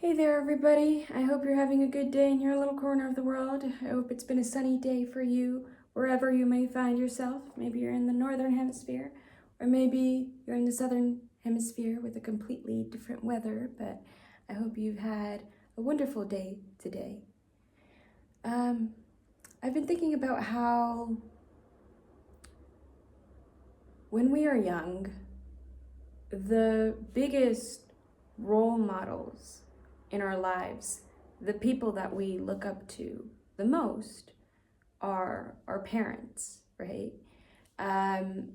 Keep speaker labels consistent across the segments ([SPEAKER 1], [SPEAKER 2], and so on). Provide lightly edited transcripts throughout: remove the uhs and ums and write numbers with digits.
[SPEAKER 1] Hey there, everybody. I hope you're having a good day in your little corner of the world. I hope it's been a sunny day for you, wherever you may find yourself. Maybe you're in the northern hemisphere, or maybe you're in the southern hemisphere with a completely different weather, but I hope you've had a wonderful day today. I've been thinking about how when we are young, the biggest role models in our lives, the people that we look up to the most, are our parents, right? And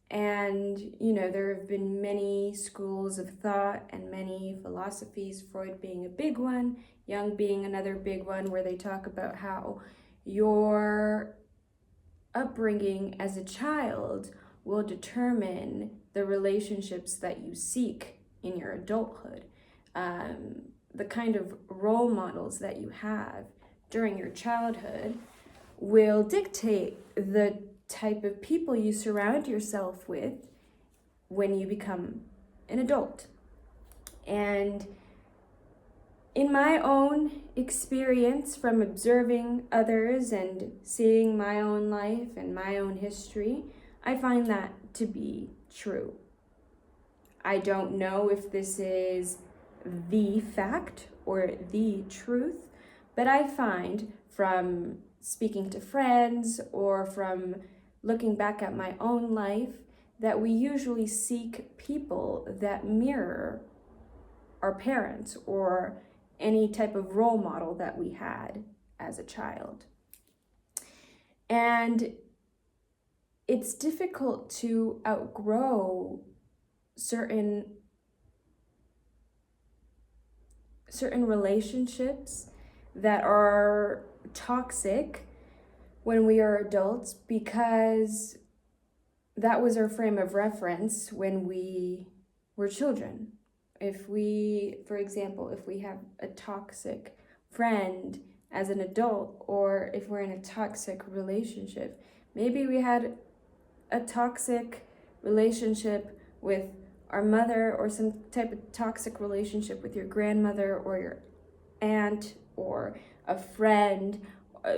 [SPEAKER 1] there have been many schools of thought and many philosophies, Freud being a big one, Jung being another big one, where they talk about how your upbringing as a child will determine the relationships that you seek in your adulthood. The kind of role models that you have during your childhood will dictate the type of people you surround yourself with when you become an adult. And in my own experience from observing others and seeing my own life and my own history, I find that to be true. I don't know if this is the fact or the truth, but I find from speaking to friends or from looking back at my own life that we usually seek people that mirror our parents or any type of role model that we had as a child. And it's difficult to outgrow certain relationships that are toxic when we are adults, because that was our frame of reference when we were children. If we, for example, if we have a toxic friend as an adult, or if we're in a toxic relationship, maybe we had a toxic relationship with our mother, or some type of toxic relationship with your grandmother or your aunt or a friend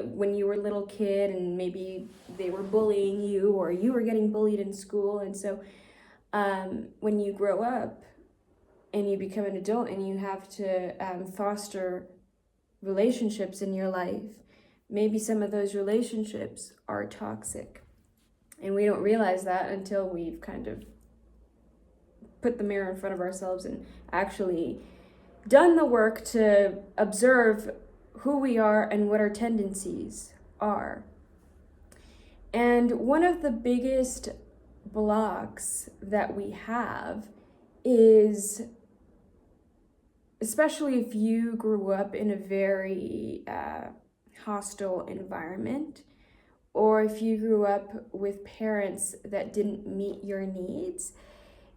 [SPEAKER 1] when you were a little kid, and maybe they were bullying you or you were getting bullied in school. And so when you grow up and you become an adult and you have to foster relationships in your life, maybe some of those relationships are toxic. And we don't realize that until we've kind of put the mirror in front of ourselves and actually done the work to observe who we are and what our tendencies are. And one of the biggest blocks that we have is, especially if you grew up in a very hostile environment, or if you grew up with parents that didn't meet your needs,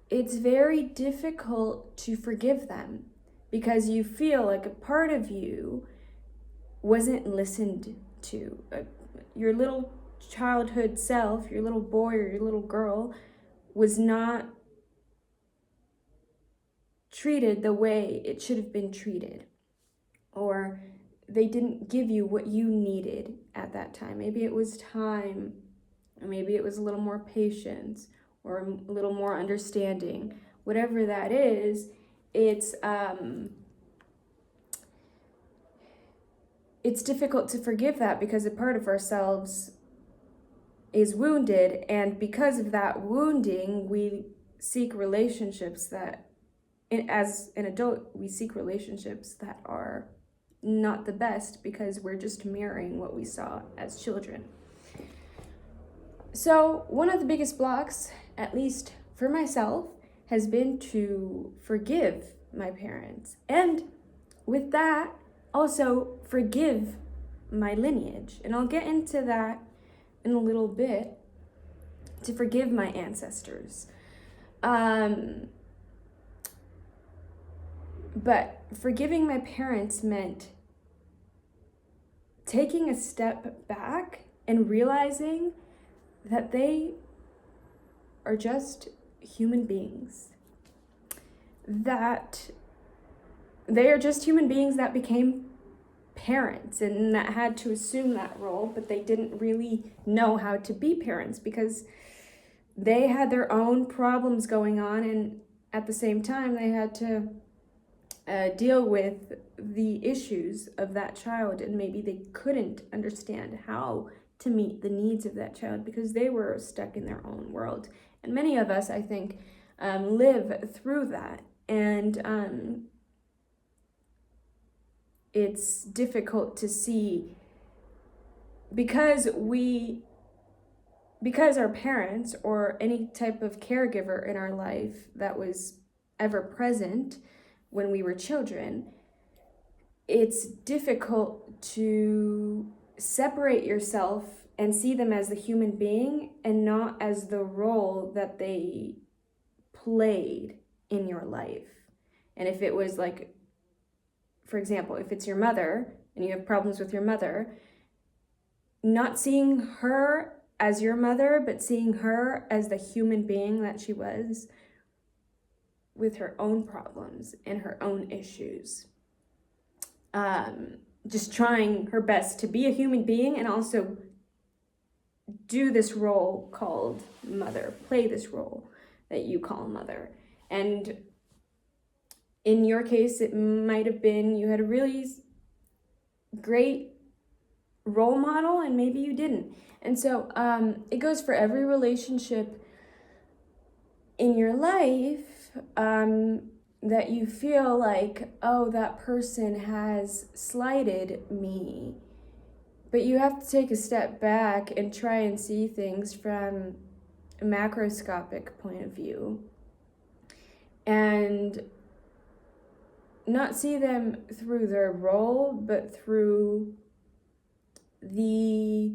[SPEAKER 1] it's very difficult to forgive them because you feel like a part of you wasn't listened to. Your little childhood self, your little boy or your little girl, was not treated the way it should have been treated, or they didn't give you what you needed at that time. Maybe it was time, or maybe it was a little more patience, or a little more understanding. Whatever that is, it's difficult to forgive that because a part of ourselves is wounded, and because of that wounding, we seek relationships that, as an adult, we seek relationships that are not the best because we're just mirroring what we saw as children. So one of the biggest blocks, at least for myself, has been to forgive my parents. And with that, also forgive my lineage. And I'll get into that in a little bit, to forgive my ancestors. But forgiving my parents meant taking a step back and realizing that they are just human beings, that they are just human beings that became parents and that had to assume that role, but they didn't really know how to be parents because they had their own problems going on, and at the same time they had to deal with the issues of that child, and maybe they couldn't understand how to meet the needs of that child because they were stuck in their own world. And many of us, I think, live through that, and it's difficult to see because our parents or any type of caregiver in our life that was ever present when we were children, it's difficult to separate yourself and see them as the human being and not as the role that they played in your life. And if it was like, for example, if it's your mother and you have problems with your mother, not seeing her as your mother, but seeing her as the human being that she was with her own problems and her own issues. Just trying her best to be a human being and also do this role called mother, play this role that you call mother. And in your case, it might have been you had a really great role model and maybe you didn't. And so it goes for every relationship in your life that you feel like, oh, that person has slighted me. But you have to take a step back and try and see things from a macroscopic point of view and not see them through their role, but through the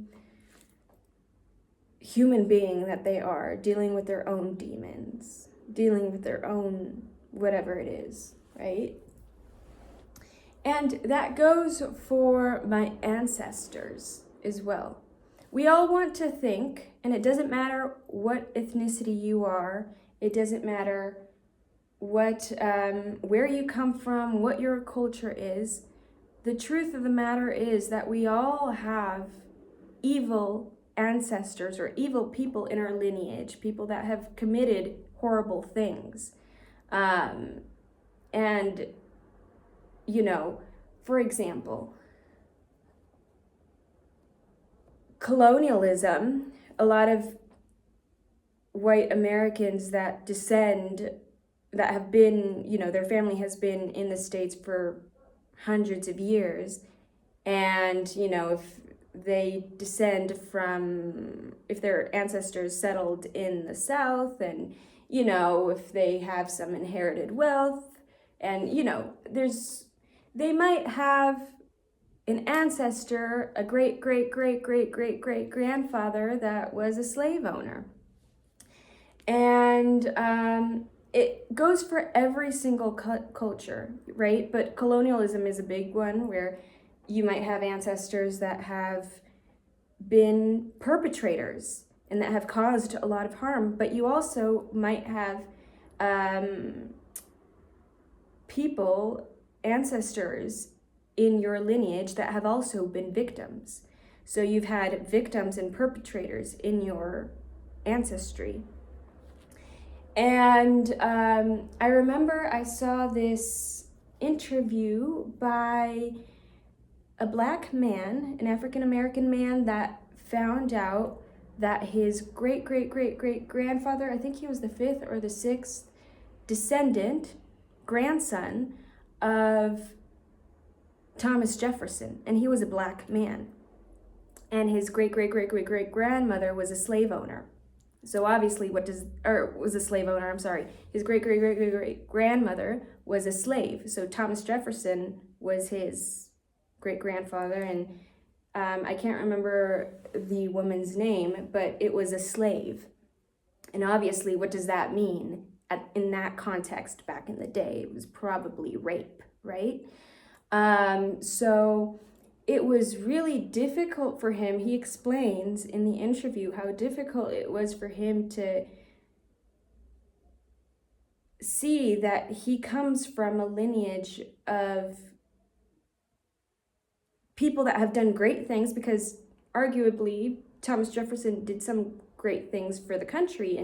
[SPEAKER 1] human being that they are, dealing with their own demons, dealing with their own whatever it is, right? And that goes for my ancestors as well. We all want to think, and it doesn't matter what ethnicity you are, it doesn't matter what where you come from, what your culture is. The truth of the matter is that we all have evil ancestors or evil people in our lineage, people that have committed horrible things. And, you know, for example, colonialism, a lot of white Americans that have been, you know, their family has been in the States for hundreds of years. And, you know, if they descend from, if their ancestors settled in the South and, you know, if they have some inherited wealth and, you know, they might have an ancestor, a great, great, great, great, great, great grandfather that was a slave owner. And it goes for every single culture, right? But colonialism is a big one where you might have ancestors that have been perpetrators and that have caused a lot of harm, but you also might have ancestors in your lineage that have also been victims. So you've had victims and perpetrators in your ancestry. And I remember I saw this interview by a black man, an African-American man that found out that his great-great-great-great-grandfather, I think he was the 5th or the 6th descendant, grandson of Thomas Jefferson, and he was a black man. And his great-great-great-great-great-grandmother was a slave owner. So obviously was a slave owner, I'm sorry. His great-great-great-great-grandmother was a slave. So Thomas Jefferson was his great-grandfather, and I can't remember the woman's name, but it was a slave. And obviously, what does that mean in that context back in the day? It was probably rape, right? So it was really difficult for him. He explains in the interview how difficult it was for him to see that he comes from a lineage of people that have done great things, because arguably Thomas Jefferson did some great things for the country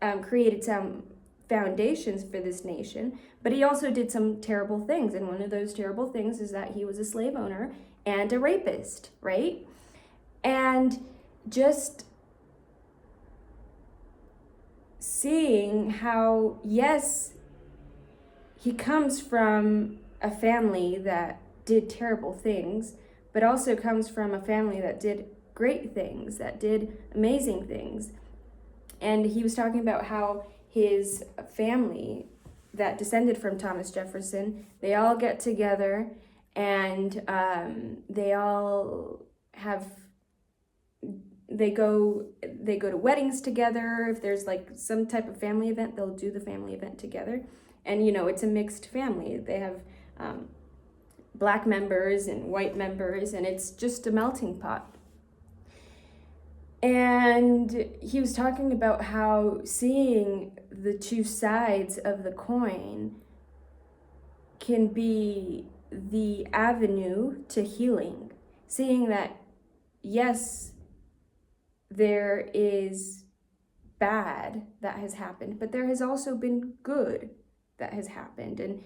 [SPEAKER 1] and created some foundations for this nation, but he also did some terrible things. And one of those terrible things is that he was a slave owner and a rapist, right? And just seeing how, yes, he comes from a family that did terrible things, but also comes from a family that did great things, that did amazing things. And he was talking about how his family that descended from Thomas Jefferson, they all get together and they all have, they go to weddings together. If there's like some type of family event, they'll do the family event together. And you know, it's a mixed family. They have black members and white members, and it's just a melting pot. And he was talking about how seeing the two sides of the coin can be the avenue to healing. Seeing that, yes, there is bad that has happened, but there has also been good that has happened. And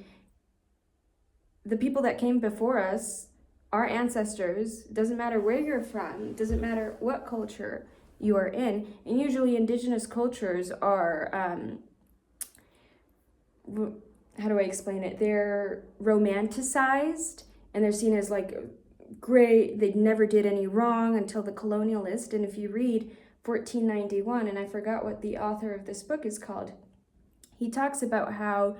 [SPEAKER 1] the people that came before us, our ancestors, doesn't matter where you're from, doesn't matter what culture you are in, and usually indigenous cultures are, how do I explain it? They're romanticized and they're seen as like great, they never did any wrong until the colonialist. And if you read 1491, and I forgot what the author of this book is called, he talks about how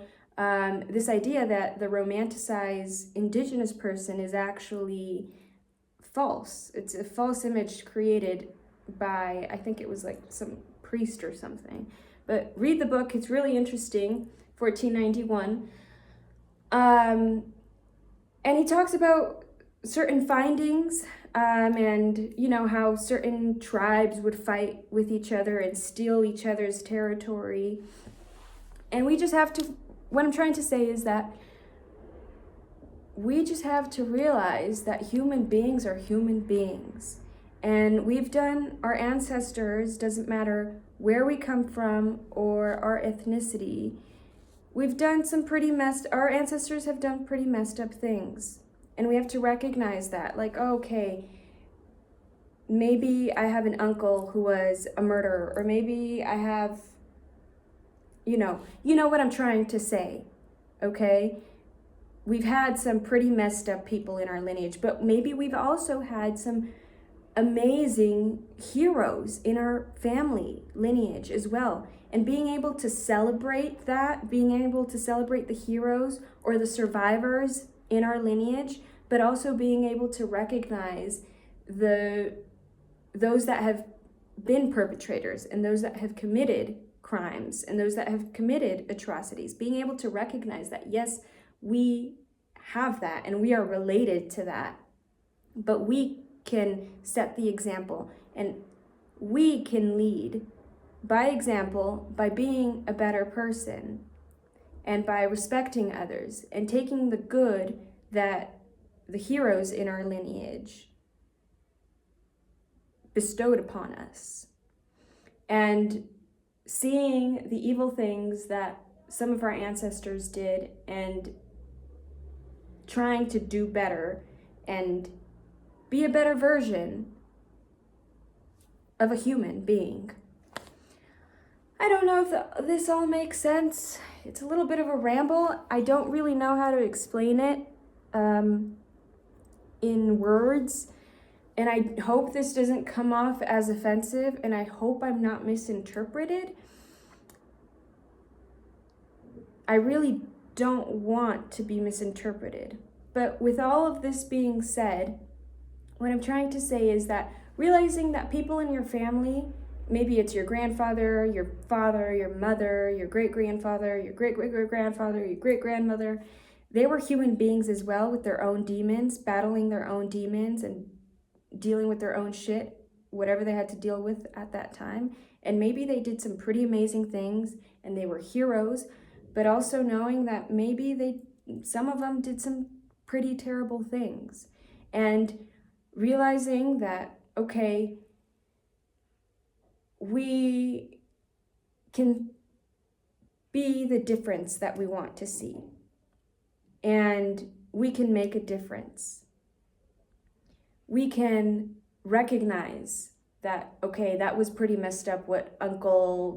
[SPEAKER 1] this idea that the romanticized indigenous person is actually false. It's a false image created by, I think it was like some priest or something. But read the book, it's really interesting, 1491. And he talks about certain findings and, you know, how certain tribes would fight with each other and steal each other's territory. And we just have to, what I'm trying to say is that we just have to realize that human beings are human beings. And we've done, our ancestors, doesn't matter where we come from or our ethnicity, we've done some pretty our ancestors have done pretty messed up things. And we have to recognize that, like, okay, maybe I have an uncle who was a murderer, or maybe I have, you know what I'm trying to say, okay? We've had some pretty messed up people in our lineage, but maybe we've also had some amazing heroes in our family lineage as well. And being able to celebrate that, being able to celebrate the heroes or the survivors in our lineage, but also being able to recognize those that have been perpetrators and those that have committed crimes and those that have committed atrocities, being able to recognize that, yes, we have that and we are related to that, but we can set the example and we can lead by example, by being a better person and by respecting others and taking the good that the heroes in our lineage bestowed upon us, and seeing the evil things that some of our ancestors did and trying to do better and be a better version of a human being. I don't know if this all makes sense. It's a little bit of a ramble. I don't really know how to explain it in words. And I hope this doesn't come off as offensive, and I hope I'm not misinterpreted. I really don't want to be misinterpreted. But with all of this being said, what I'm trying to say is that realizing that people in your family, maybe it's your grandfather, your father, your mother, your great-grandfather, your great-great-great-grandfather, your great-grandmother, they were human beings as well with their own demons, battling their own demons and dealing with their own shit, whatever they had to deal with at that time. And maybe they did some pretty amazing things and they were heroes, but also knowing that maybe some of them did some pretty terrible things, and realizing that, okay, we can be the difference that we want to see, and we can make a difference. We can recognize that, okay, that was pretty messed up what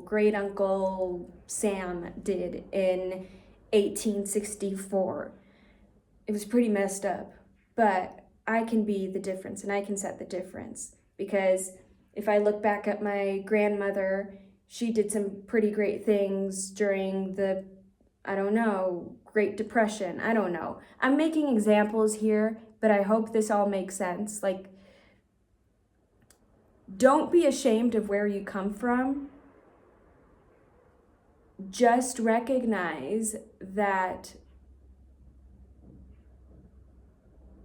[SPEAKER 1] great uncle Sam did in 1864. It was pretty messed up, but I can be the difference and I can set the difference. Because if I look back at my grandmother, she did some pretty great things during the, I don't know, Great Depression. I don't know. I'm making examples here, but I hope this all makes sense. Like, don't be ashamed of where you come from. Just recognize that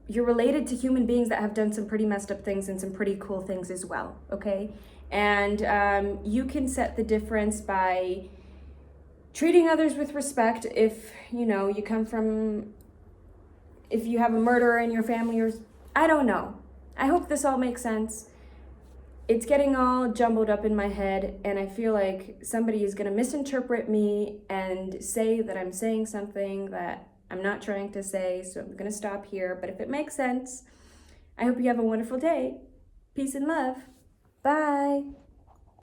[SPEAKER 1] you're related to human beings that have done some pretty messed up things and some pretty cool things as well, okay? And you can set the difference by treating others with respect. If, you know, you come from, if you have a murderer in your family, or I don't know. I hope this all makes sense. It's getting all jumbled up in my head, and I feel like somebody is gonna misinterpret me and say that I'm saying something that I'm not trying to say, so I'm gonna stop here. But if it makes sense, I hope you have a wonderful day. Peace and love. Bye.